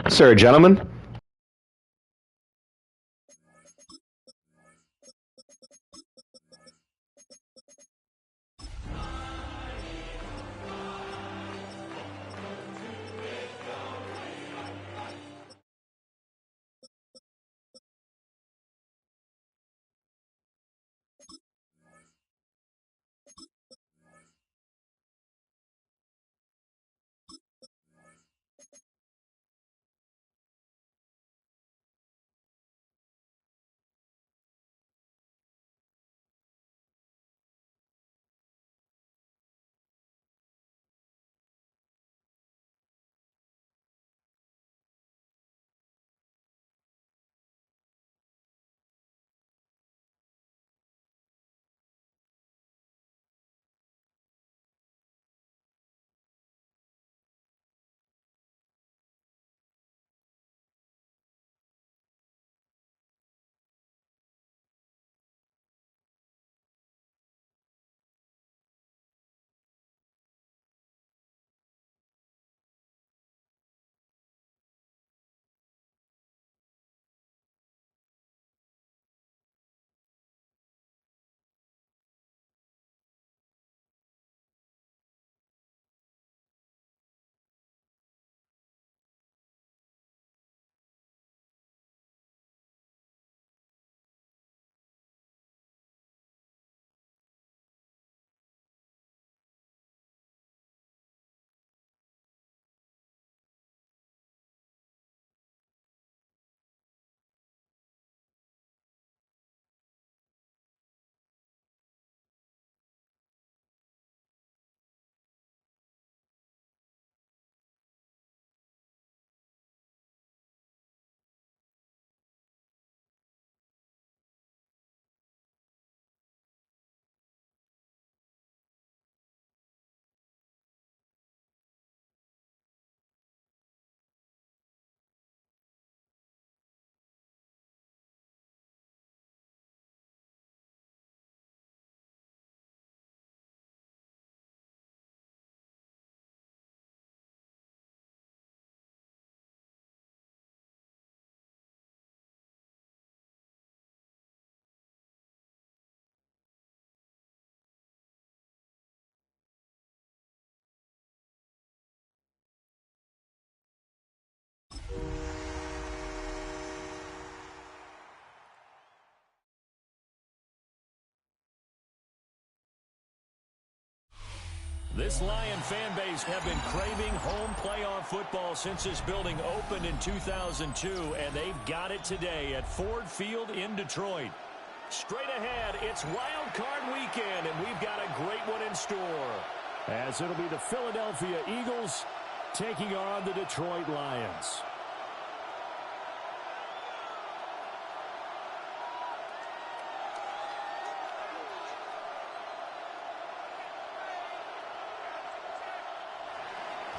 Sir, gentlemen. This Lion fan base have been craving home playoff football since this building opened in 2002, and they've got it today at Ford Field in Detroit. Straight ahead, it's Wild Card Weekend, and we've got a great one in store, as it'll be the Philadelphia Eagles taking on the Detroit Lions.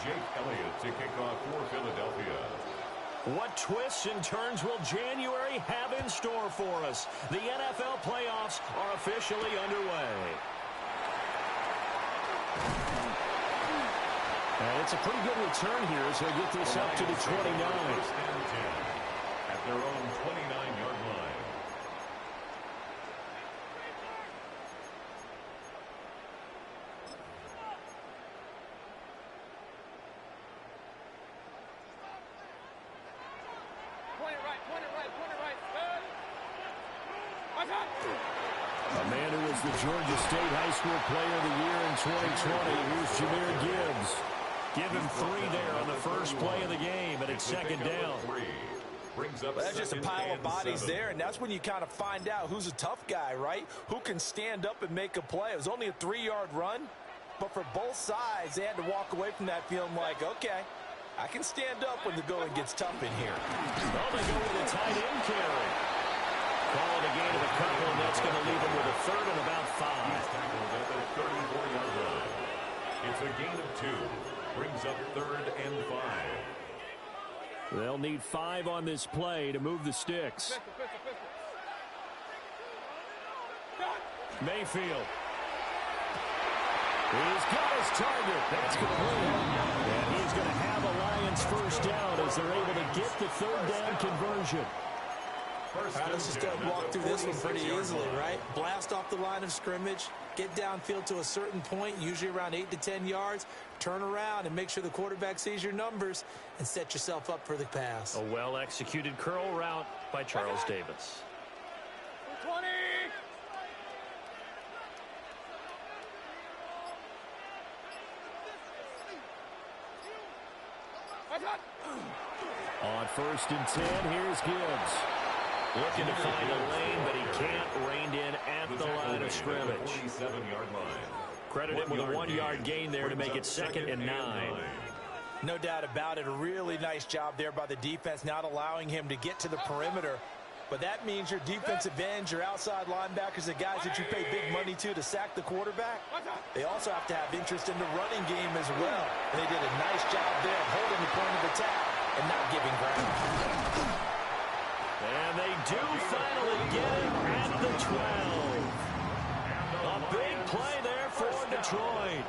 Jake Elliott to kick off for Philadelphia. What twists and turns will January have in store for us? The NFL playoffs are officially underway. And it's a pretty good return here as they get this up to the 29. At their own 29-yard line. A man who was the Georgia State High School Player of the Year in 2020. Here's Jahmyr Gibbs. Give him 3 there on the first play of the game, and it's second down. Well, that's just a pile of bodies there, and that's when you kind of find out who's a tough guy, right? Who can stand up and make a play. It was only a 3-yard run, but for both sides, they had to walk away from that feeling like, okay, I can stand up when the going gets tough in here. Well, they go with a tight end carry. Call it a gain of a couple, and that's going to leave him with a third and about 5. He's tackled at the 34-yard line. It's a gain of 2. Brings up 3rd and 5. They'll need 5 on this play to move the sticks. Mayfield. He's got his target. That's complete. And he's going to have a Lions first down as as they're able to get the third down conversion. All right, let's just walk through this one pretty easily, right? Blast off the line of scrimmage, get downfield to a certain point, usually around 8 to 10 yards, turn around and make sure the quarterback sees your numbers and set yourself up for the pass. A well-executed curl route by Charles Davis. 20. On 1st and 10, here's Gibbs. Looking to find a lane, but he can't. Reined in at the line of scrimmage. 47-yard line. Credit him with a 1-yard gain there to make it 2nd and 9. No doubt about it. A really nice job there by the defense, not allowing him to get to the perimeter. But that means your defensive ends, your outside linebackers, the guys that you pay big money to sack the quarterback, they also have to have interest in the running game as well. And they did a nice job there of holding the point of attack and not giving ground. And they do finally get it at the 12. A big play there for Detroit.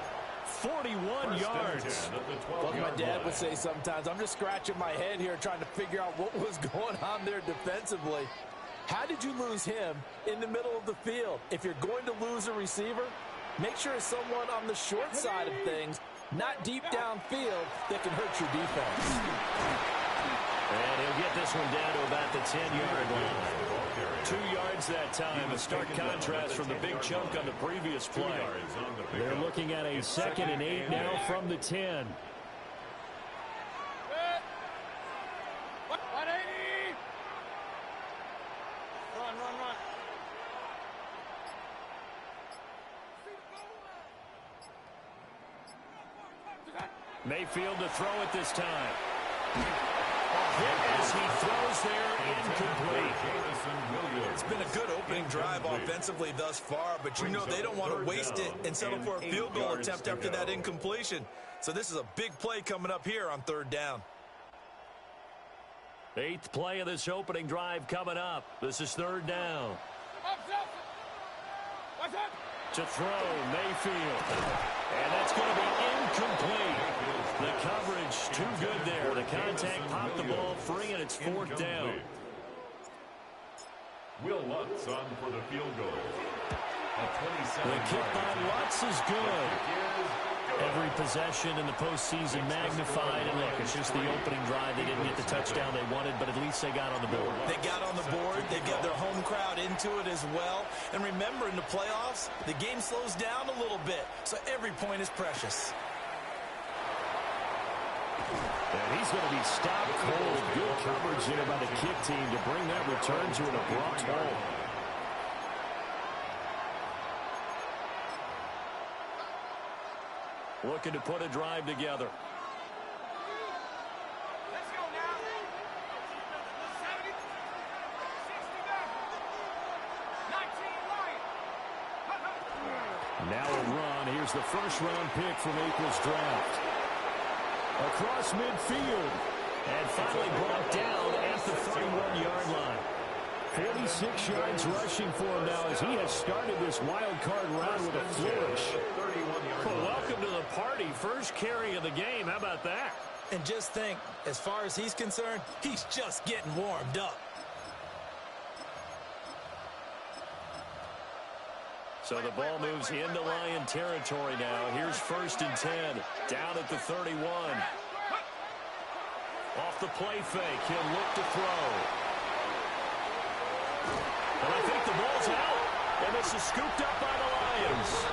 41 yards. Like my dad would say sometimes, I'm just scratching my head here trying to figure out what was going on there defensively. How did you lose him in the middle of the field? If you're going to lose a receiver, make sure it's someone on the short side of things, not deep downfield, that can hurt your defense. And he'll get this one down to about the 10-yard line. 2 yards that time, a stark contrast from the big chunk on the previous play. They're looking at a 2nd and 8 now from the 10. Run. Mayfield to throw it this time. Hit as he throws there, incomplete. It's been a good opening drive offensively thus far, but you know they don't want to waste it and settle for a field goal attempt after that incompletion. So this is a big play coming up here on 3rd down. 8th play of this opening drive coming up. This is 3rd down. To throw, Mayfield. And that's going to be incomplete. The coverage too good there. The contact popped the ball free, and it's 4th down. Will Lutz on for the field goal. The kick by Lutz is good. Every possession in the postseason magnified. And look, it's just the opening drive. They didn't get the touchdown they wanted, but at least they got on the board. They got on the board. They got their home crowd into it as well. And remember, in the playoffs, the game slows down a little bit, so every point is precious. And he's going to be stopped cold. Good coverage there by the kick team to bring that return to an abrupt halt. Looking to put a drive together. Let's go now. 70, 69. Now a run. Here's the first-round pick from April's draft. Across midfield. And finally brought down at the 31-yard line. 46 yards rushing for him now as he has started this wild card round with a flourish. Well, welcome to the party. First carry of the game. How about that? And just think, as far as he's concerned, he's just getting warmed up. So the ball moves into Lion territory now. Here's 1st and 10. Down at the 31. Off the play fake. He'll look to throw. And I think the ball's out. And this is scooped up by the Lions.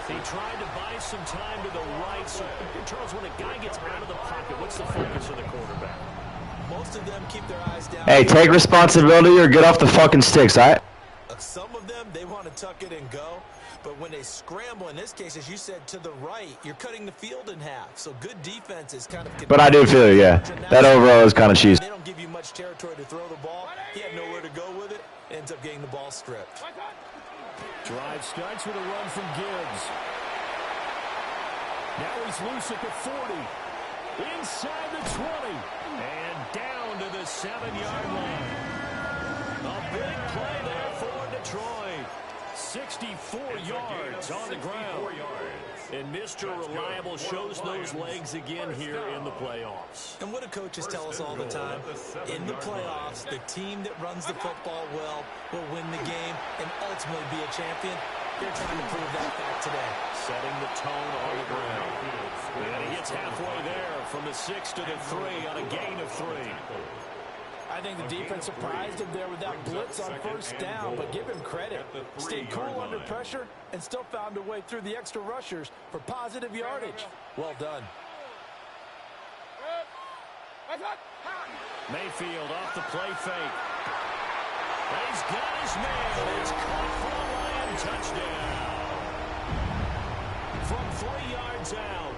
He tried to buy some time to the right. So, Charles, when a guy gets out of the pocket, what's the focus of the quarterback? Most of them keep their eyes down. Hey, take responsibility or get off the fucking sticks, all right? Some of them, they want to tuck it and go. But when they scramble, in this case, as you said, to the right, you're cutting the field in half. So good defense is kind of... But I do feel you, yeah. That overall is kind of cheesy. They don't give you much territory to throw the ball. He had nowhere to go with it. Ends up getting the ball stripped. Drive starts with a run from Gibbs. Now he's loose at the 40. Inside the 20. And down to the 7-yard line. A big play there for Detroit. 64 yards on the ground. And Mr. Reliable shows those legs again here in the playoffs. And what do coaches tell us all the time? In the playoffs, the team that runs the football well will win the game and ultimately be a champion. They're trying to prove that fact today. Setting the tone on the ground. And he gets halfway there from the 6 to the 3 on a gain of 3. I think the defense surprised him there with that blitz on first down, but give him credit. Stayed cool under pressure and still found a way through the extra rushers for positive yardage. Well done. Mayfield off the play fake. He's got his man. It's caught for a Lion touchdown. From 3 yards out.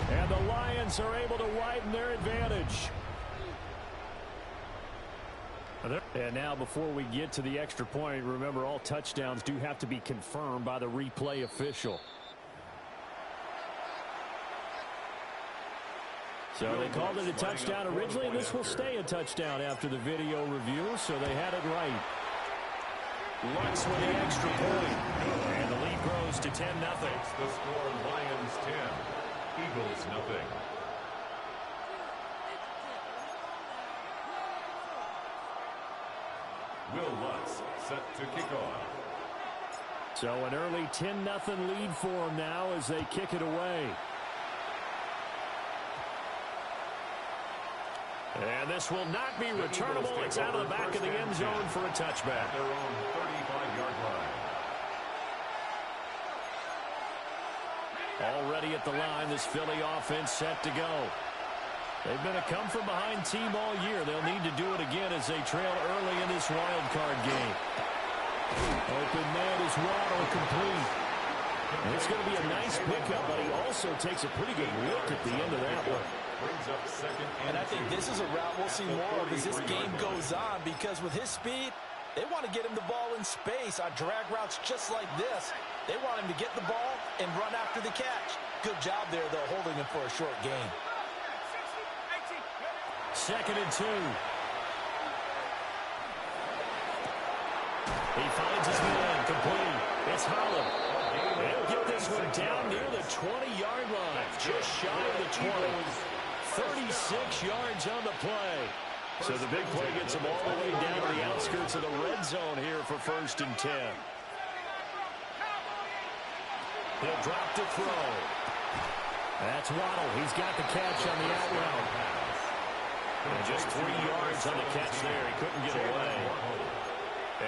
And the Lions are able to widen their advantage. And now before we get to the extra point, remember all touchdowns do have to be confirmed by the replay official. So they called it a touchdown originally, and this will stay a touchdown after the video review, so they had it right. Lutz with the extra point. And the lead grows to 10-0. The score, Lions 10, Eagles nothing. Will Lutz set to kick off. So an early 10-0 lead for them now as they kick it away. And this will not be returnable. It's out of the back of the end zone for a touchback. Their own 35-yard line. Already at the line, this Philly offense set to go. They've been a come-from-behind team all year. They'll need to do it again as they trail early in this wild card game. Open man is Waddle complete. And it's going to be a nice pickup, but he also takes a pretty good look at the end of that one. Brings up second And I think this is a route we'll see more of as this game goes on, because with his speed, they want to get him the ball in space on drag routes just like this. They want him to get the ball and run after the catch. Good job there, though, holding him for a short gain. 2nd and 2. He finds his man complete. It's Holland. They'll get this one down near the 20-yard line. Just shy of the 20. 36 yards on the play. So the big play gets him all the way down to the outskirts of the red zone here for 1st and 10. He'll drop to throw. That's Waddle. He's got the catch on the out route. And just 3 yards on the catch there. He couldn't get away.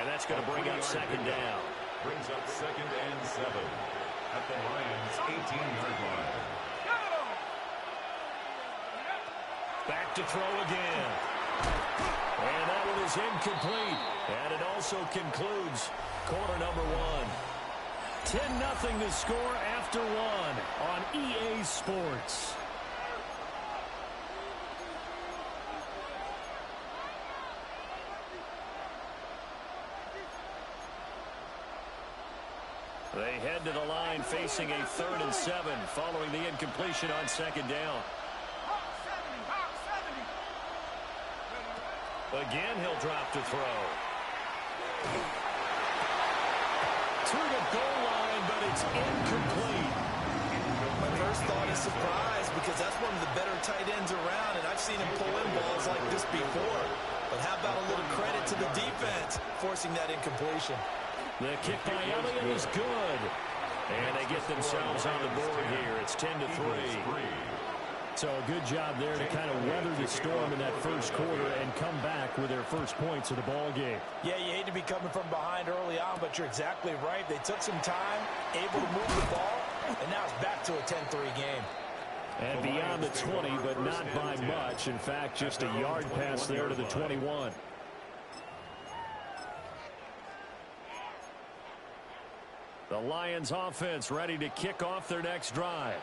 And that's going to bring up 2nd down. Brings up 2nd and 7 at the Lions' 18-yard line. Back to throw again. And that one is incomplete. And it also concludes quarter number 1. 10-0 the score after 1 on EA Sports. They head to the line facing a 3rd and 7 following the incompletion on 2nd down. Again, he'll drop to throw. To the goal line, but it's incomplete. My first thought is surprise, because that's one of the better tight ends around, and I've seen him pull in balls like this before. But how about a little credit to the defense forcing that incompletion? The kick by Elliott is good. And they get themselves on the board here. It's 10-3. So a good job there to kind of weather the storm in that first quarter and come back with their first points of the ball game. Yeah, you hate to be coming from behind early on, but you're exactly right. They took some time, able to move the ball, and now it's back to a 10-3 game. And beyond the 20, but not by much. In fact, just a yard pass there to the 21. The Lions offense ready to kick off their next drive.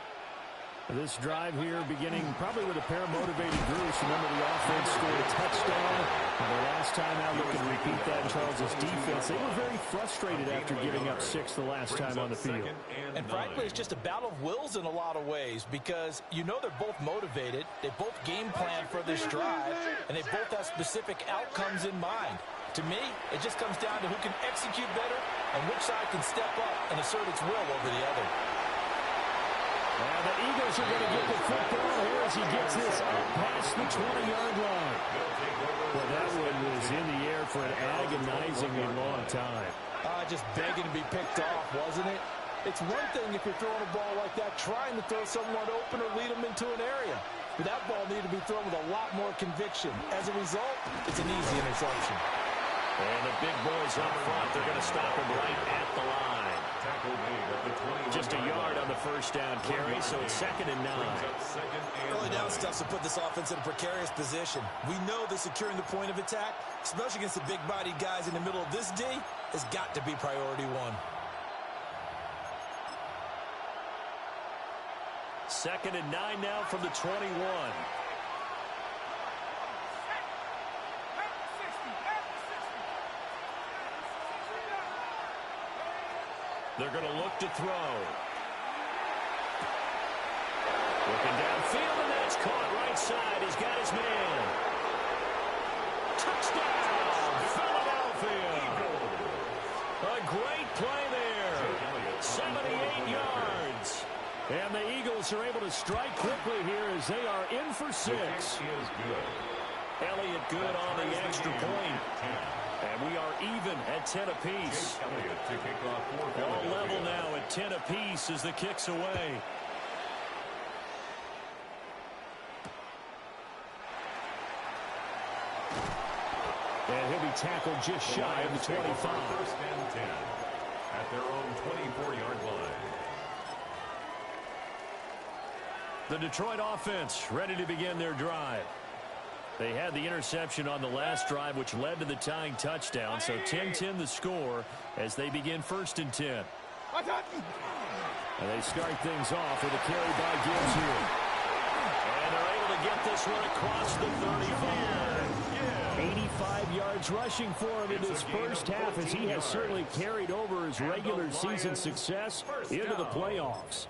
This drive here beginning probably with a pair of motivated groups. course, remember the offense scored a touchdown. And the last time out, you can repeat that in Charles' defense. They were very frustrated after giving up 6 the last time on the field. And frankly, it's just a battle of wills in a lot of ways because you know they're both motivated. They both game plan for this drive, and they both have specific outcomes in mind. To me, it just comes down to who can execute better and which side can step up and assert its will over the other. And the Eagles are going to get the football here as he gets this up past the 20-yard line. Well, that one was in the air for an agonizingly long time. Just begging to be picked off, wasn't it? It's one thing if you're throwing a ball like that, trying to throw someone open or lead them into an area. But that ball needed to be thrown with a lot more conviction. As a result, it's an easy interception. And the big boys up front, they're going to stop him right at the line. Just a yard on the first down carry, so it's 2nd and 9. Early down stuff to put this offense in a precarious position. We know that securing the point of attack, especially against the big-bodied guys in the middle of this D, has got to be priority 1. 2nd and 9 now from the 21. They're going to look to throw. Looking downfield, and that's caught right side. He's got his man. Touchdown, Philadelphia. A great play there. 78 yards. And the Eagles are able to strike quickly here as they are in for 6. Elliott good on the extra point. And we are even at 10 apiece. All level now at 10 apiece as the kick's away. And he'll be tackled just shy of the 25. 1st and 10 at their own 24-yard line. The Detroit offense ready to begin their drive. They had the interception on the last drive, which led to the tying touchdown. So 10-10 the score as they begin 1st and 10. And they start things off with a carry by Gibbs here. And they're able to get this one across the 35. 85 yards rushing for him in this first half as he has certainly carried over his regular season success into the playoffs.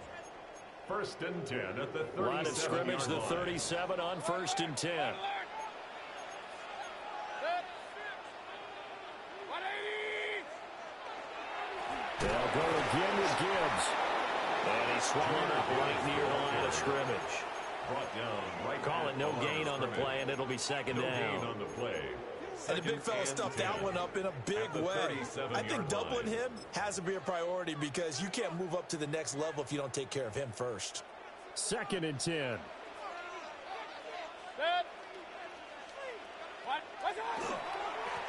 1st and 10 at the 37. Line of scrimmage, the 37 on 1st and 10. They'll go again with Gibbs. And he's swallowed up right near the line of scrimmage. Brought down right. Call it no gain on the play, and it'll be 2nd down. No gain on the play. And the big fella stuffed that one up in a big way. I think doubling him has to be a priority because you can't move up to the next level if you don't take care of him first. 2nd and 10.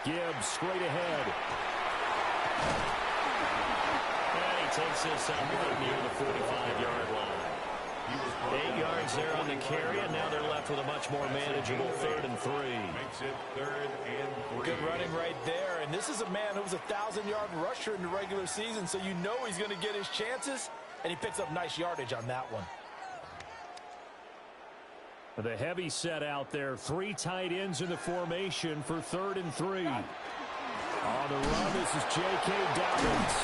Gibbs straight ahead. And he takes this up right near the 45-yard line. 8 yards there on the carry, and now they're left with a much more manageable 3rd and 3. Makes it 3rd and 3. Good running right there. And this is a man who was a 1,000-yard rusher in the regular season, so you know he's going to get his chances, and he picks up nice yardage on that one. The heavy set out there. 3 tight ends in the formation for 3rd and 3. On the run, this is J.K. Dobbins.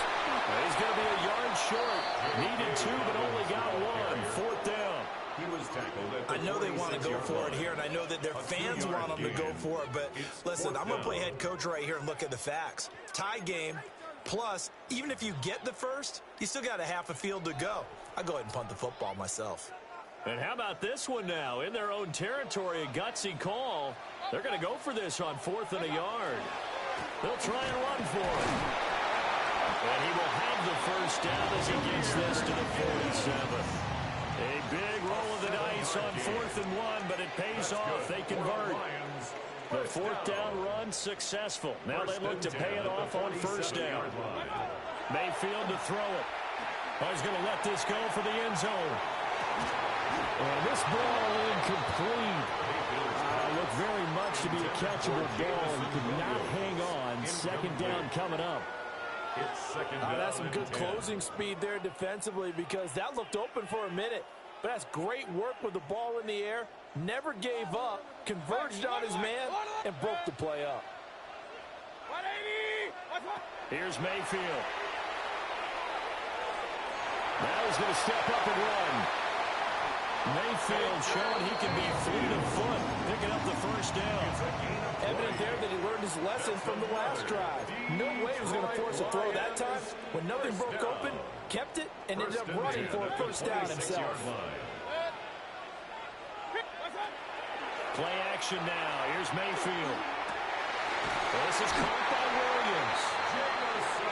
He's going to be a yard short. Needed 2, but only got 1. 4th down. He was tackled at the I know they want to go for it here, and I know that their fans want them to go for it, but listen, I'm going to play head coach right here and look at the facts. Tie game, plus, even if you get the first, you still got a half a field to go. I'll go ahead and punt the football myself. And how about this one now? In their own territory, a gutsy call. They're going to go for this on 4th and a yard. They'll try and run for it. And he will have the first down as he gets this to the 47. A big roll of the dice on 4th and 1, but it pays off. They convert. The 4th down run successful. Now they look to pay it off on 1st down. Mayfield to throw it. He's going to let this go for the end zone. And this ball incomplete. Looked very much to be a catchable ball and could not hang on. 2nd down coming up. It's 2nd down. That's some good closing speed there defensively because that looked open for a minute. But that's great work with the ball in the air never gave up, converged on his man, and broke the play up. 180. Here's Mayfield. Now he's going to step up and run. Mayfield showing he can be fleet of foot, picking up the first down. Evident there that he learned his lesson from the last drive. No way he was going to force a throw that time. When nothing broke open, kept it, and ended up running for a first down himself. Play action now. Here's Mayfield. This is caught by Williams.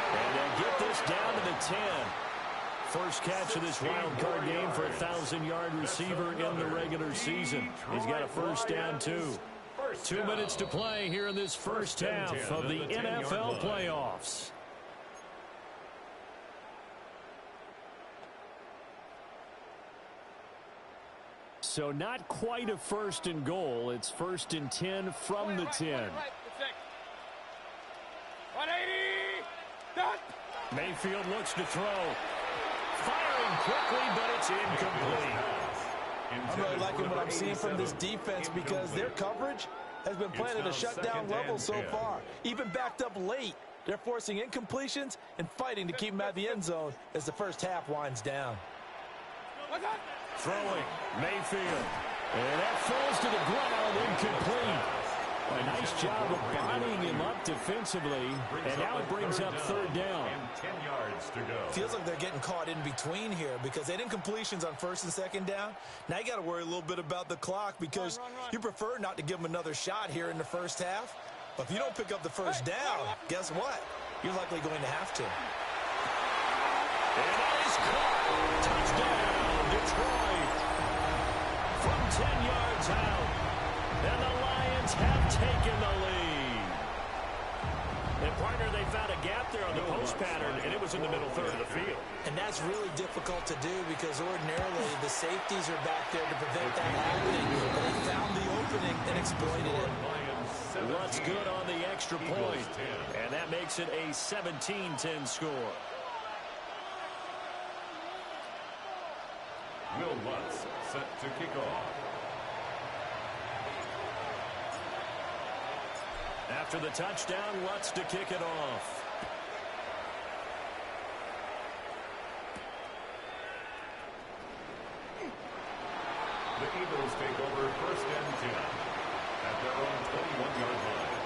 And they'll get this down to the 10. First catch of this wild card game for a 1,000-yard receiver in the regular season. He's got a first down, too. 2 minutes to play here in this first half of the NFL playoffs. So not quite a first and goal. It's first and 10 from the 10. 180. Done. Mayfield looks to throw. Firing quickly, but it's incomplete. I'm really liking what I'm seeing from this defense because their coverage has been playing at a shutdown level so far. Even backed up late, they're forcing incompletions and fighting to keep them out of the end zone as the first half winds down. Throwing, Mayfield. And that falls to the ground, incomplete. A nice job of bodying him up defensively, and now it brings up third down. 10 yards to go. Feels like they're getting caught in between here because they had incompletions on first and second down. Now you got to worry a little bit about the clock because you prefer not to give them another shot here in the first half. But if you don't pick up the first down, guess what? You're likely going to have to. And that is caught. Touchdown, Detroit. From 10 yards out. And the Lions have taken the lead. And partner, they found a gap there on the post pattern, and it was in the middle third of the field. And that's really difficult to do because ordinarily the safeties are back there to prevent that happening. But they found the opening and exploited it. Lutz good on the extra point, and that makes it a 17-10 score. Will Lutz set to kick off. After the touchdown, Lutz to kick it off. The Eagles take over first and 10 at their own 21-yard line.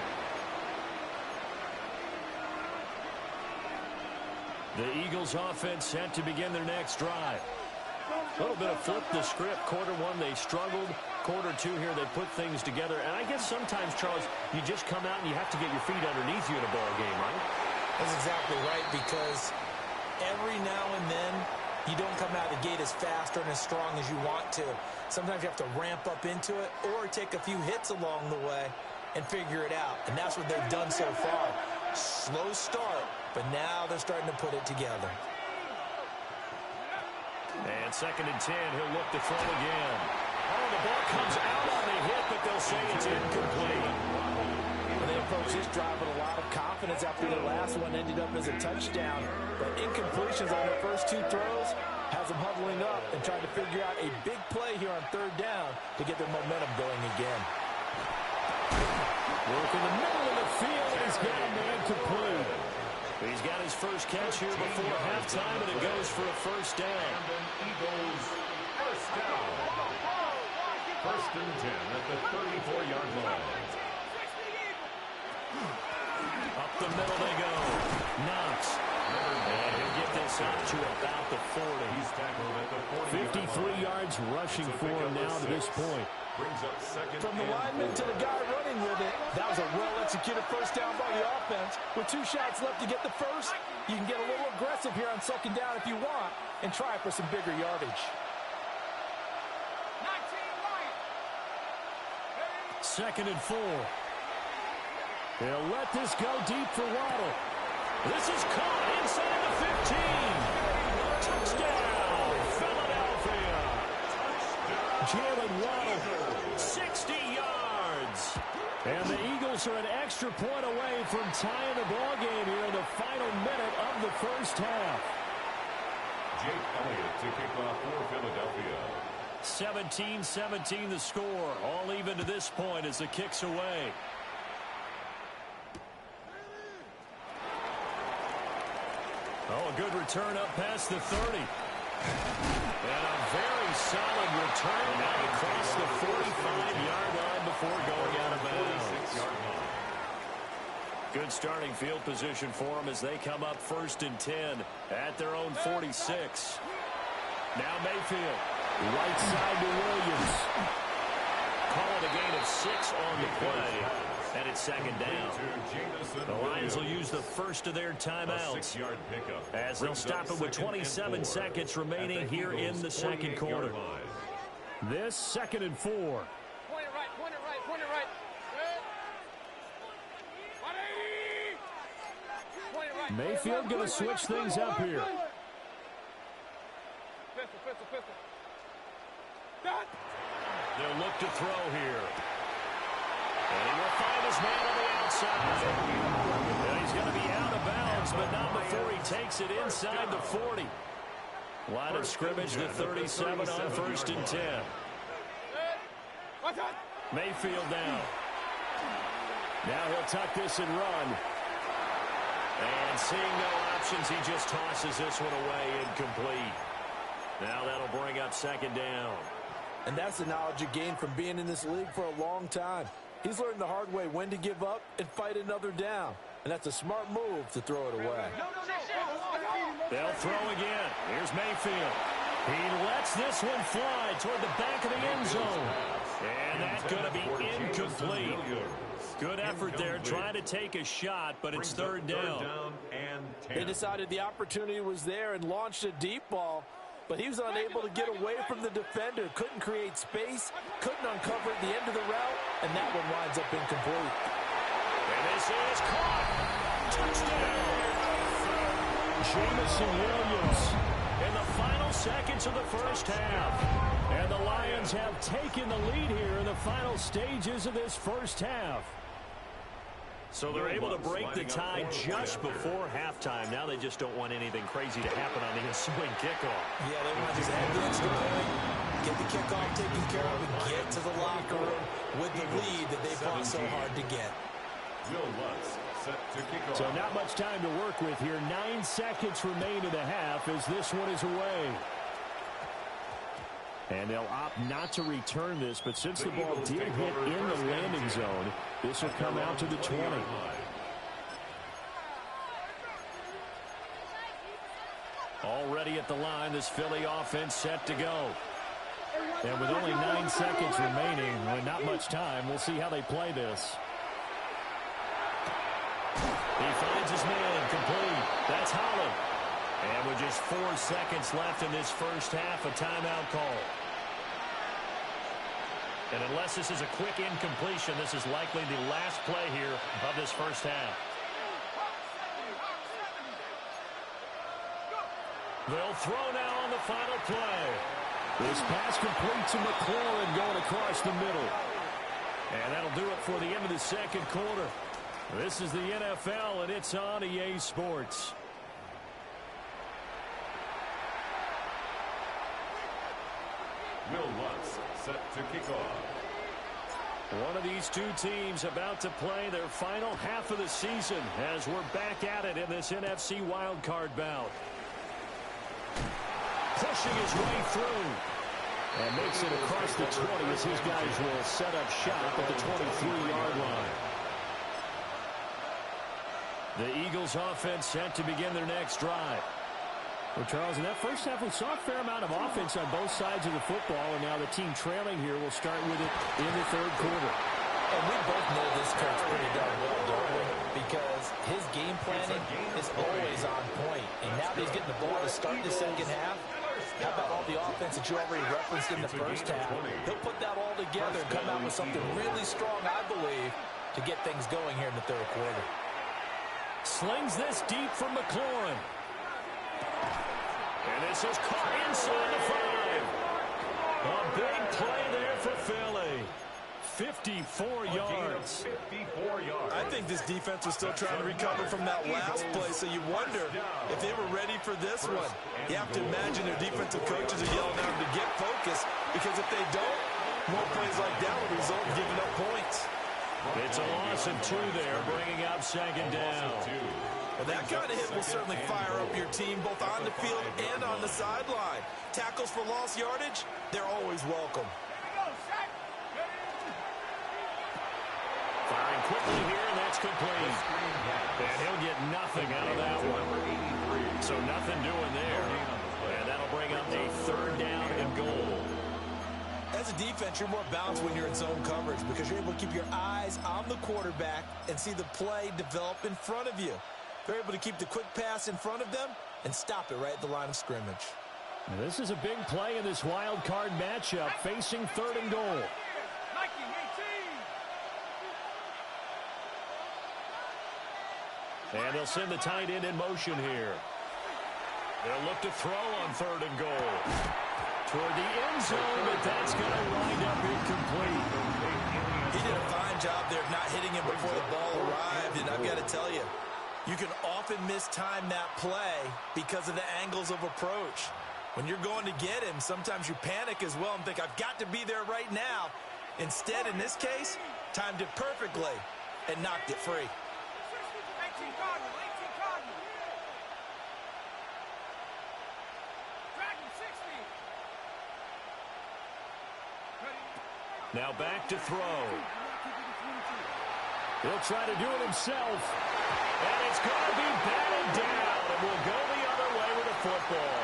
The Eagles offense set to begin their next drive. A little bit of flip the script. Quarter one, they struggled. Quarter two here, they put things together. And I guess sometimes, Charles, you just come out and you have to get your feet underneath you in a ball game, right? That's exactly right, because every now and then you don't come out of the gate as fast or as strong as you want to. Sometimes you have to ramp up into it or take a few hits along the way and figure it out. And that's what they've done so far. Slow start, but now they're starting to put it together. And second and 10, he'll look to throw again. Oh, the ball comes out on a hit, but they'll say it's incomplete. And they approach this drive with a lot of confidence after their last one ended up as a touchdown. But incompletions on their first two throws has them huddling up and trying to figure out a big play here on third down to get their momentum going again. Work in the middle of the field, and he's got a man complete. He's got his first catch here before halftime, and it goes for a first down. Eagles first down. First and 10 at the 34-yard line. Up the middle they go. Knox. And he'll get this up to about the 40. He's tackled at the 53 yards rushing for him now to this point. Brings up second. From the lineman to the guy running with it, that was a well-executed first down by the offense. With 2 shots left to get the first, you can get a little aggressive here on second down if you want and try for some bigger yardage. 2nd and 4. They'll let this go deep for Waddle. This is caught inside the 15. Touchdown, Philadelphia. Jalen Waddle, 60 yards. And the Eagles are an extra point away from tying the ball game here in the final minute of the first half. Jake Elliott to kick off for Philadelphia. 17-17 the score. All even to this point as the kick's away. Oh, a good return up past the 30. And a very solid return out across the 45-yard line before going out of bounds. Good starting field position for them as they come up 1st and 10 at their own 46. Now Mayfield, right side to Williams. Call it a gain of 6 on the play, and it's 2nd down. The Lions will use the first of their timeouts as they'll stop it with 27 seconds remaining here in the 2nd quarter. This 2nd and 4. Point it right, point it right, point it right. Mayfield going to switch things up here. Pistol. They'll look to throw here. And he will find his man on the outside. And he's going to be out of bounds, but not before he takes it inside the 40. Line of scrimmage to 37 on 1st and 10. Mayfield down. Now he'll tuck this and run. And seeing no options, he just tosses this one away, incomplete. Now that'll bring up 2nd down. And that's the knowledge you gain from being in this league for a long time. He's learned the hard way when to give up and fight another down. And that's a smart move to throw it away. They'll throw again. Here's Mayfield. He lets this one fly toward the back of the end zone. And that's going to be incomplete. Good effort there, trying to take a shot, but it's 3rd down. They decided the opportunity was there and launched a deep ball, but he was unable to get away from the defender. Couldn't create space, couldn't uncover at the end of the route, and that one winds up incomplete. And this is caught. Touchdown. Jamison Williams in the final seconds of the 1st half. And the Lions have taken the lead here in the final stages of this 1st half. So they're able to break the tie just before halftime. Now they just don't want anything crazy to happen on the ensuing kickoff. Yeah, they want to just add the extra point, get the kickoff taken care of, and get to the locker room with the lead that they fought so hard to get. So not much time to work with here. 9 seconds remain in the half as this one is away. And they'll opt not to return this, but since the ball did hit in the landing zone, this will come out to the 20. Already at the line, this Philly offense set to go. And with only 9 seconds remaining, and not much time, we'll see how they play this. He finds his man, complete. That's Holland. And with just 4 seconds left in this 1st half, a timeout call. And unless this is a quick incompletion, this is likely the last play here of this 1st half. They'll throw now on the final play. This pass complete to McLaurin going across the middle. And that'll do it for the end of the 2nd quarter. This is the NFL, and it's on EA Sports. Will Lutz set to kick off. One of these two teams about to play their final half of the season as we're back at it in this NFC Wildcard bout. Pushing his way through. And makes it across the 20 as his guys will set up shop at the 23-yard line. The Eagles offense set to begin their next drive. Well, Charles, in that 1st half, we saw a fair amount of offense on both sides of the football, and now the team trailing here will start with it in the 3rd quarter. And we both know this coach pretty darn well, don't we? Because his game planning is always on point. And now that he's getting the ball to start the 2nd half, how about all the offense that you already referenced in the 1st half? He'll put that all together and come out with something really strong, I believe, to get things going here in the 3rd quarter. Slings this deep from McLaurin. And this is caught inside the 5. A big play there for Philly. 54 yards. 54 yards. I think this defense was still trying to recover from that last play, so you wonder if they were ready for this one. You have to imagine their defensive coaches are yelling at them to get focused, because if they don't, more plays like that will result in giving up points. It's a loss of 2 there, bringing up second down. Well, that kind of hit will certainly fire up your team both on the field and on the sideline. Tackles for lost yardage, they're always welcome. Firing quickly here, and that's complete. And he'll get nothing out of that one. So nothing doing there. And that'll bring up a 3rd down and goal. As a defense, you're more balanced when you're in zone coverage because you're able to keep your eyes on the quarterback and see the play develop in front of you. They're able to keep the quick pass in front of them and stop it right at the line of scrimmage. Now, this is a big play in this wild card matchup, facing 3rd and goal. And they'll send the tight end in motion here. They'll look to throw on 3rd and goal. Toward the end zone, but that's going to wind up incomplete. He did a fine job there of not hitting him before the ball arrived, and I've got to tell you, you can often mistime that play because of the angles of approach. When you're going to get him, sometimes you panic as well and think, I've got to be there right now. Instead, in this case, timed it perfectly and knocked it free. Now back to throw. He'll try to do it himself. And it's going to be batted down. And we'll go the other way with the football.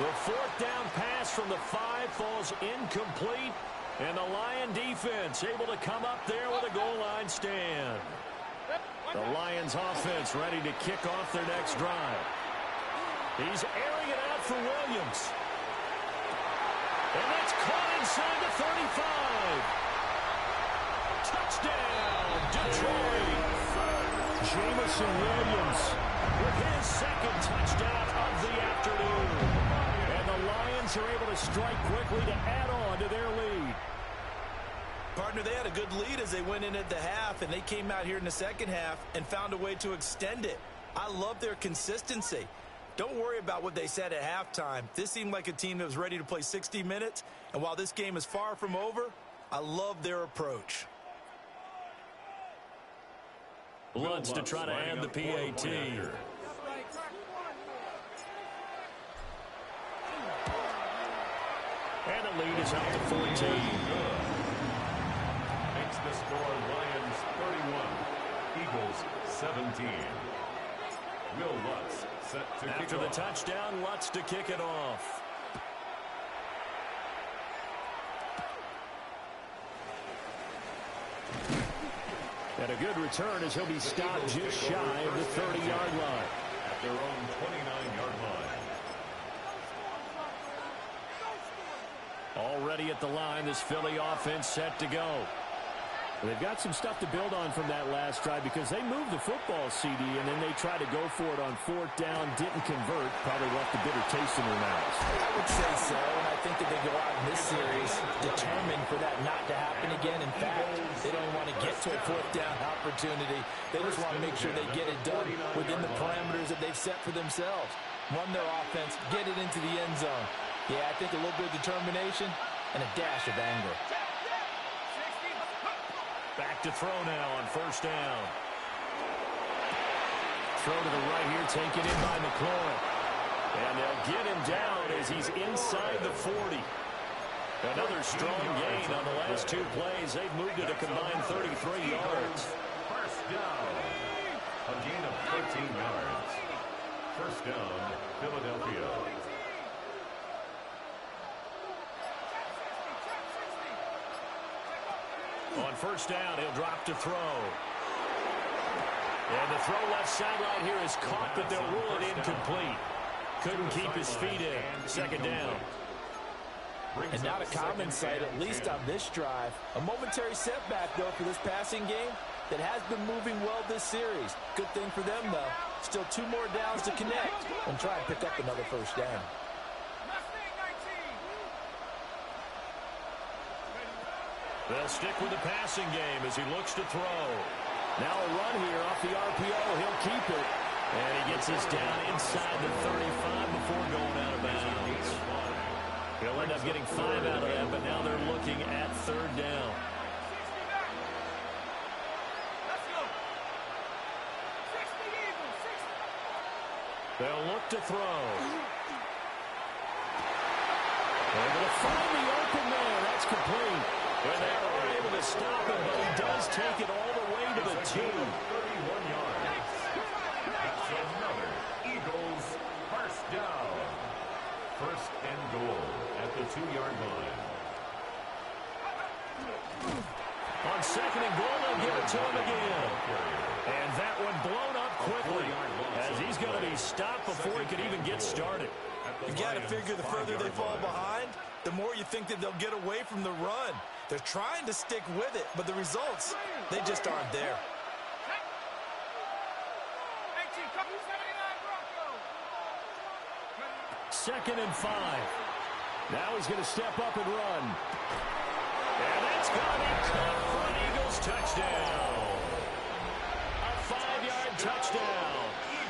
The 4th down pass from the 5 falls incomplete. And the Lion defense able to come up there with a goal line stand. The Lions offense ready to kick off their next drive. He's airing it out for Williams. And that's caught inside the 35. Touchdown, Detroit. Jamison Williams with his 2nd touchdown of the afternoon. And the Lions are able to strike quickly to add on to their lead. Partner, they had a good lead as they went in at the half, and they came out here in the second half and found a way to extend it. I love their consistency. Don't worry about what they said at halftime. This seemed like a team that was ready to play 60 minutes, and while this game is far from over, I love their approach. Lutz to try to add the PAT. And the lead is out to 14. Makes the score Lions 31, Eagles 17. Will Lutz set to After the touchdown, Lutz to kick it off. And a good return as he'll be stopped just shy of the 30-yard line. At their own 29-yard line. Already at the line, this Philly offense set to go. They've got some stuff to build on from that last drive because they moved the football, CD, and then they tried to go for it on 4th down, didn't convert, probably left a bitter taste in their mouths. I would say so, and I think that they go out in this series determined for that not to happen again. In fact, they don't want to get to a 4th down opportunity. They just want to make sure they get it done within the parameters that they've set for themselves. Run their offense, get it into the end zone. Yeah, I think a little bit of determination and a dash of anger. Back to throw now on 1st down. Throw to the right here, taken in by McLaurin. And they'll get him down as he's inside the 40. Another strong gain on the last 2 plays. They've moved it a combined 33 yards. 1st down. A gain of 13 yards. 1st down, Philadelphia. On 1st down, he'll drop to throw. And the throw left sideline here is caught, but they'll rule it incomplete. Couldn't keep his feet in. 2nd down. And not a common sight, at least on this drive. A momentary setback, though, for this passing game that has been moving well this series. Good thing for them, though. Still 2 more downs to connect and try and pick up another 1st down. They'll stick with the passing game as he looks to throw. Now a run here off the RPO. He'll keep it. And he gets this down inside the 35 before going out of bounds. He'll end up getting 5 out of that, but now they're looking at third down. They'll look to throw. They're going to find the open man. That's complete. And they are able to stop him, but he does take it all the way to the 2. 31 yards. That's another Eagles first down. First and goal at the 2-yard line. On second and goal, they'll give it to him again. And that one blown up quickly as he's going to be stopped before he can even get started. You got to figure the further they fall behind, the more you think that they'll get away from the run. They're trying to stick with it, but the results, they just aren't there. Second and 5. Now he's going to step up and run. And that's going to be caught for an Eagles touchdown. A 5-yard touchdown.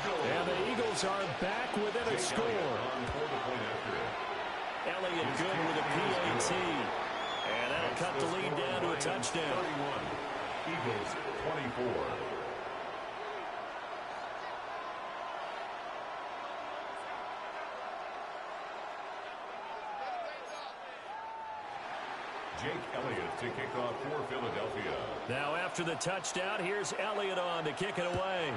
And the Eagles are back within a score. Elliott good with a PAT. And that'll cut the lead down to a touchdown. 31. Eagles 24. Jake Elliott to kick off for Philadelphia. Now after the touchdown, here's Elliott on to kick it away.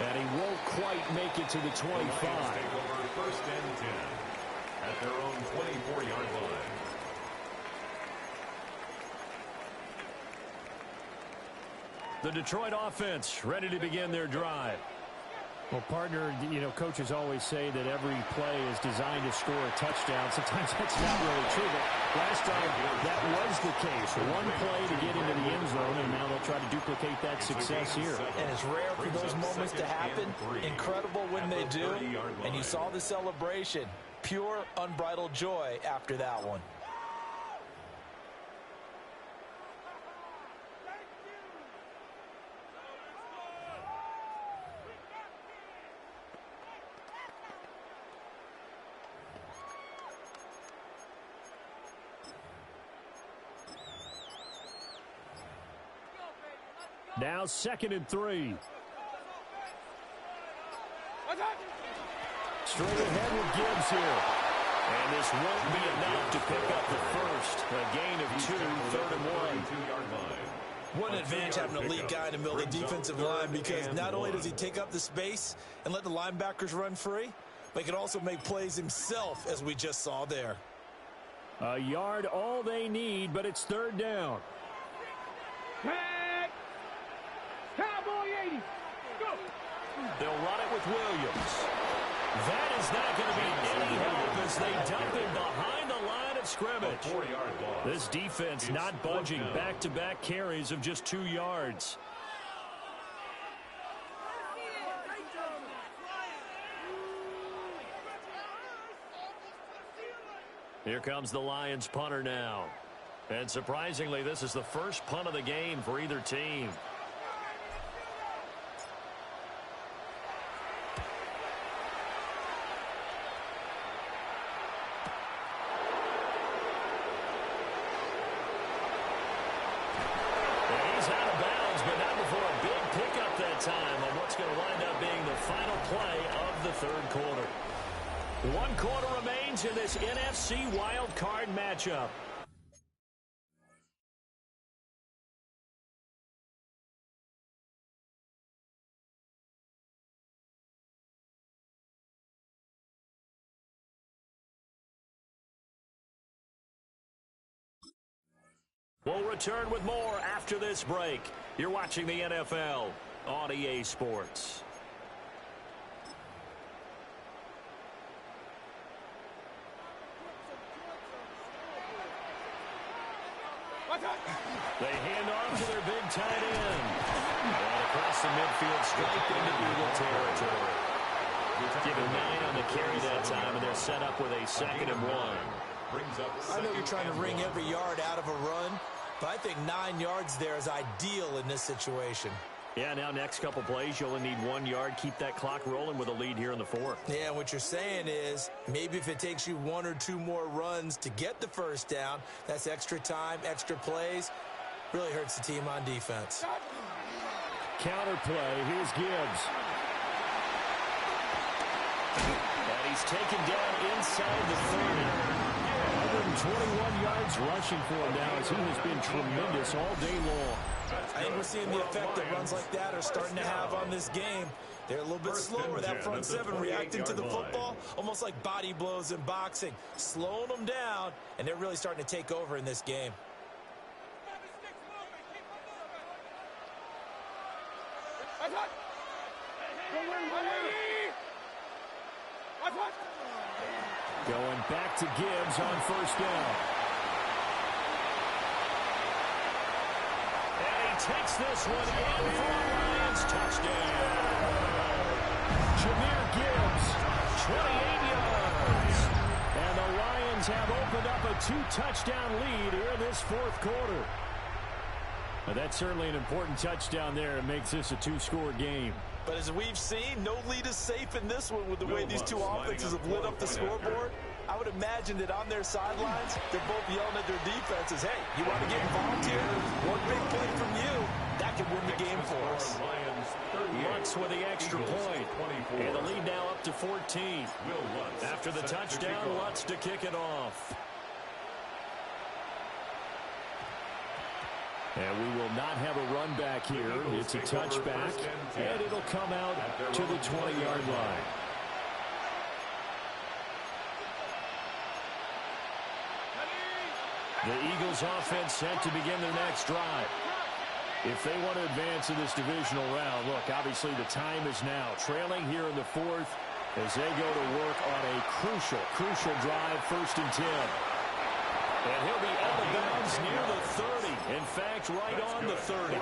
And he won't quite make it to the 25. The Lions take over first and 10 at their own 24-yard line. The Detroit offense ready to begin their drive. Well, partner, you know, coaches always say that every play is designed to score a touchdown. Sometimes that's not really true, but last time that was the case. One play to get into the end zone, and now they'll try to duplicate that success here. And it's rare for those moments to happen. Incredible when they do. And you saw the celebration. Pure, unbridled joy after that one. Now second and 3. Straight ahead with Gibbs here. And this won't be enough to pick up the first. A gain of 2, third and 1. What an advantage having a lead guy in the middle of the defensive line, because not only does he take up the space and let the linebackers run free, but he can also make plays himself, as we just saw there. A yard all they need, but it's third down. Cowboy 80. Go. They'll run it with Williams. That is not going to be any help as they dump him behind the line of scrimmage. This defense not budging. Back-to-back carries of just 2 yards. Here comes the Lions punter now. And surprisingly, this is the first punt of the game for either team. Time on what's going to wind up being the final play of the third quarter. 1 quarter remains in this NFC Wildcard matchup. We'll return with more after this break. You're watching the NFL on EA Sports. They hand off to their big tight end. And across the midfield, straight into Eagle territory. Give him 9 on the carry that time, and they're set up with a 2nd and 1. I know you're trying to wring every yard out of a run, but I think 9 yards there is ideal in this situation. Yeah, now next couple plays, you only need 1 yard. Keep that clock rolling with a lead here in the 4th. Yeah, what you're saying is maybe if it takes you 1 or 2 more runs to get the first down, that's extra time, extra plays. Really hurts the team on defense. Counter play. Here's Gibbs. And he's taken down inside the 30. 121 yards rushing for him now as he has been tremendous all day long. I think we're seeing the effect that runs like that are starting to have on this game. They're a little bit slower, that front 7 reacting to the football, almost like body blows in boxing, slowing them down, and they're really starting to take over in this game. Going back to Gibbs on first down. And he takes this one in for a Lions touchdown. Jahmyr Gibbs, 28 yards. and the Lions have opened up a 2-touchdown lead here in this 4th quarter. Well, that's certainly an important touchdown there. It makes this a 2-score game. But as we've seen, no lead is safe in this one with the way these two offenses have lit up the scoreboard. I would imagine that on their sidelines, they're both yelling at their defenses, hey, you want to get involved here? One big play from you, that could win the game for us. Lutz with the extra point. And the lead now up to 14. After the touchdown, Lutz to kick it off. And we will not have a run back here. It's a touchback, and it'll come out to the 20-yard line. The Eagles offense set to begin their next drive. If they want to advance in this divisional round, look, obviously the time is now. Trailing here in the 4th as they go to work on a crucial drive, 1st and 10. And he'll be out of bounds near the 30. In fact, right on the 30.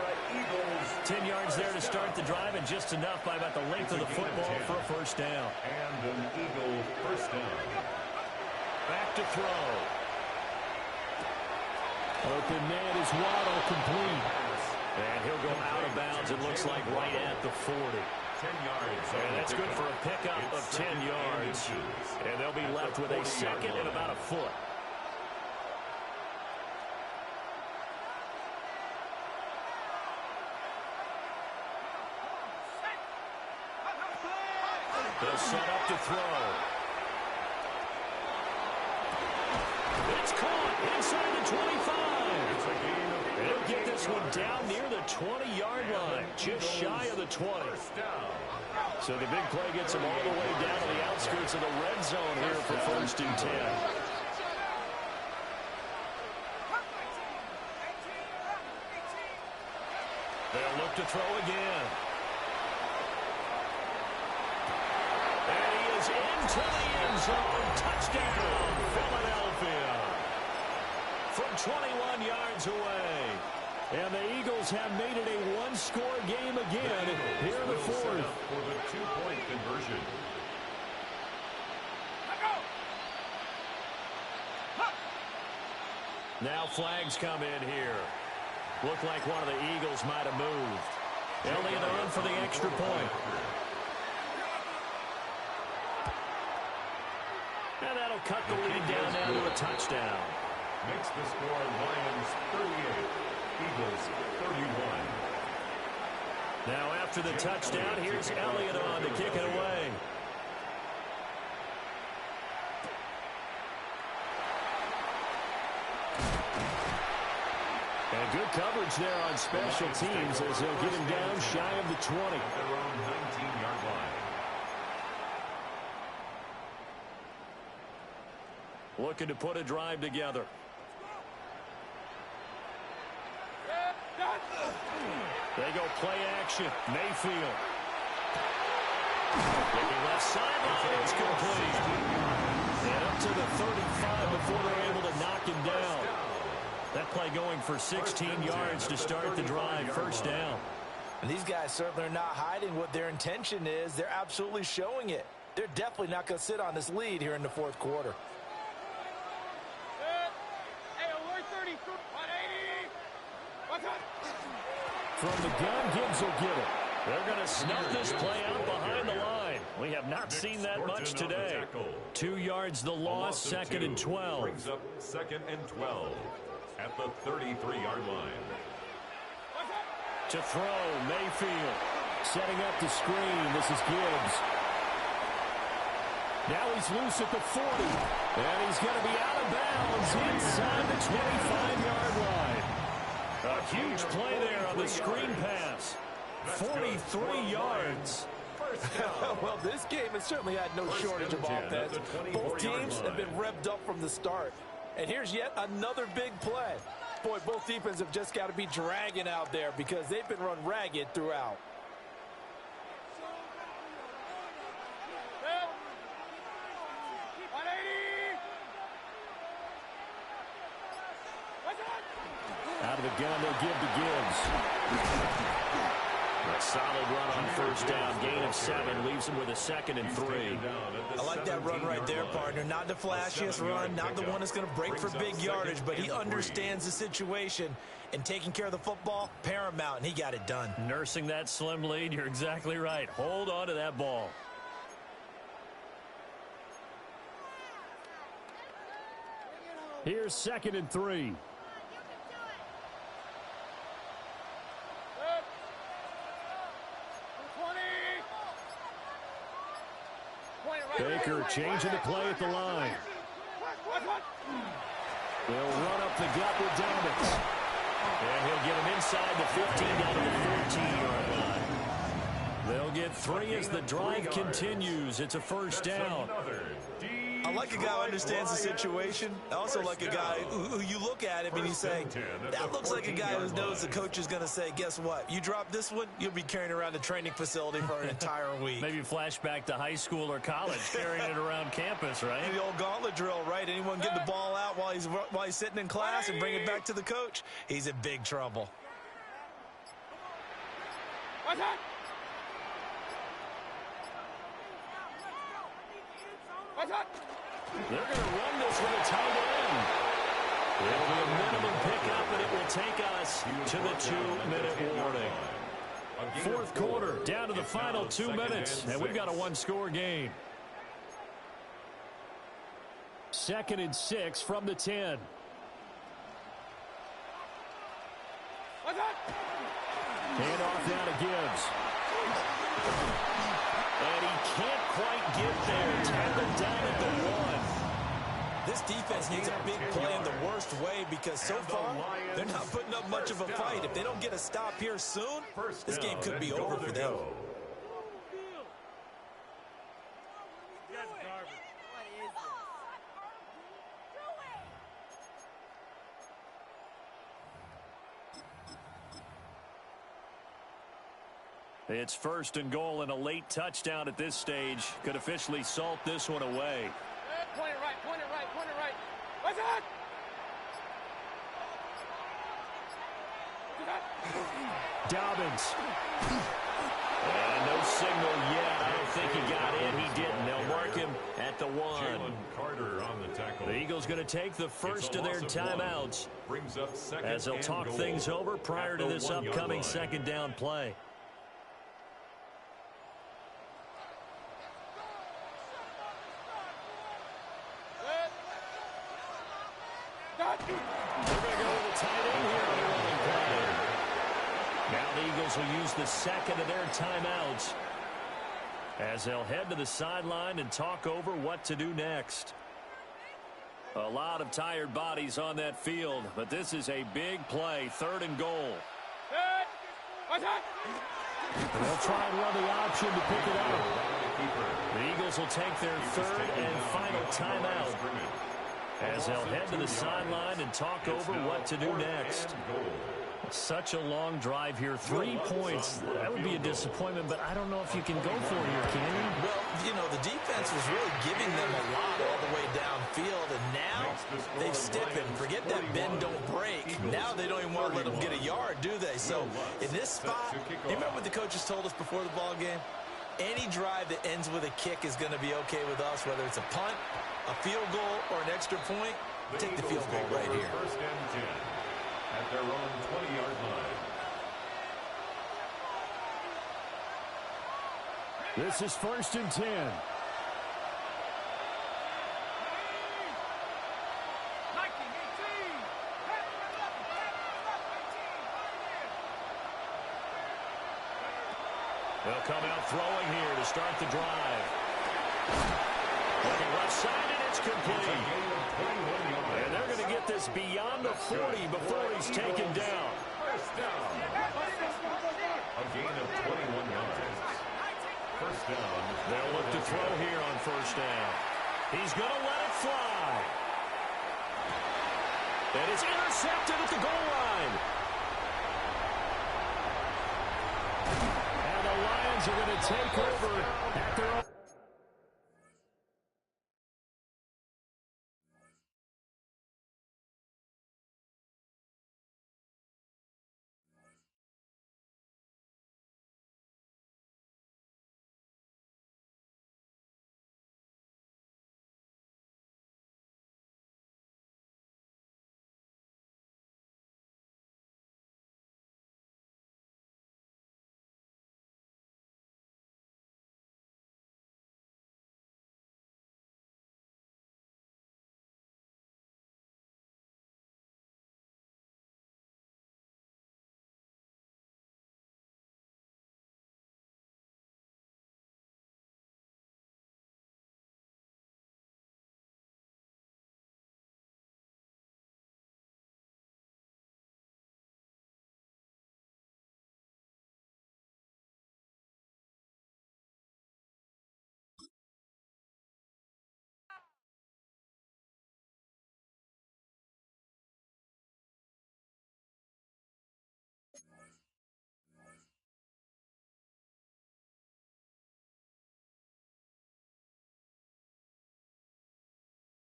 10 yards there to start the drive, and just enough by about the length of the football for a first down. And an Eagle first down. Back to throw. Open man is Waddle, complete. And he'll go out of bounds, it looks like right at the 40. 10 yards. And that's good for a pickup of 10 yards. And they'll be left with a 2nd and about a foot. They'll set up to throw. It's caught inside the 25. They'll get this one down near the 20-yard line, just shy of the 20. So the big play gets them all the way down to the outskirts of the red zone here for 1st and 10. They'll look to throw again. And he is into the end zone. Touchdown, Philadelphia. From 21 yards away. And the Eagles have made it a 1-score game again here in the 4th. For the 2-point conversion. Now flags come in here. Looked like one of the Eagles might have moved. Elliott on for the extra point. And that'll cut the lead down now to a touchdown. Makes the score Lions 38, Eagles 31. Now after the touchdown, here's Elliott on to kick it away. And good coverage there on special teams as they'll get him down shy of the 20. At their own 19-yard line. Looking to put a drive together. They go play action. Mayfield. Looking left sideline. It's complete. And up to the 35 before they're able to knock him down. That play going for 16 yards to start the drive. First down. And these guys certainly are not hiding what their intention is. They're absolutely showing it. They're definitely not going to sit on this lead here in the fourth quarter. From the gun, Gibbs will get it. They're going to snuff this play out behind the line. We have not seen that much today. 2 yards the loss, second and 12. Brings up second and 12 at the 33-yard line. To throw, Mayfield. Setting up the screen. This is Gibbs. Now he's loose at the 40. And he's going to be out of bounds inside the 25-yard line. A huge play there on the screen pass. 43 yards. Well, this game has certainly had no shortage of offense. Both teams have been revved up from the start. And here's yet another big play. Boy, both defenses have just got to be dragging out there because they've been run ragged throughout. Out of the gun, they'll give to Gibbs. A solid run on first down. Gain of 7 leaves him with a second and 3. I like that run right there, partner. Not the flashiest run, not the one that's going to break for big yardage, but he understands the situation, and taking care of the football, paramount, and he got it done. Nursing that slim lead, you're exactly right. Hold on to that ball. Here's second and 3. Baker changing the play at the line. They'll run up the gut with Dobbins. And he'll get him inside the 15 down to the 14-yard line. They'll get 3 as the drive continues. It's a first down. I like a guy who understands the situation. I also like a guy who you look at him and you say, that looks like a guy who knows the coach is going to say, guess what? You drop this one, you'll be carrying around the training facility for an entire week. Maybe flashback to high school or college, carrying it around campus, right? The old gauntlet drill, right? Anyone get the ball out while he's sitting in class and bring it back to the coach? He's in big trouble. What's that? What's that? They're going to run this with a tight end. It'll be a minimum pickup, and it will take us to the 2-minute warning. Fourth quarter, down to the final 2 minutes, and we've got a one-score game. Second and 6 from the 10. What's that? Hand off now to Gibbs. And he can't quite get there. Tackled down at the 1. This defense needs a big play in the worst way because so far, they're not putting up much of a fight. If they don't get a stop here soon, this game could be over for them. It's first and goal, and a late touchdown at this stage could officially salt this one away. Point it right, point it right, point it right. What's that? Dobbins. And no signal yet. I don't think he got in. He didn't. They'll mark him at the 1. Carter on the tackle. The Eagles going to take the first of their timeouts as they'll talk things over prior to this upcoming second down play. They're going to go with a tight end here on the running play. Now the Eagles will use the second of their timeouts as they'll head to the sideline and talk over what to do next. A lot of tired bodies on that field, but this is a big play, third and goal. They'll try and run the option to pick it up. The Eagles will take their third and final timeout as they'll head to the sideline and talk over what to do next. Such a long drive here. 3 points. That would be a disappointment, but I don't know if you can go for it here, can you? Well, you know, the defense was really giving them a lot all the way downfield, and now they've stiffened. Forget that bend, don't break. Now they don't even want to let them get a yard, do they? So in this spot, you remember what the coaches told us before the ball game? Any drive that ends with a kick is going to be okay with us, whether it's a punt, a field goal, or an extra point. Take the field goal right here. First and 10 at their own 20-yard line. This is 1st and 10. They'll come out throwing here to start the drive. Looking left side, and it's complete. And they're going to get this beyond the 40 before he's taken down. First down. A gain of 21 yards. First down. They'll look to throw here on first down. He's going to let it fly. And it's intercepted at the goal line. And the Lions are going to take over at their own.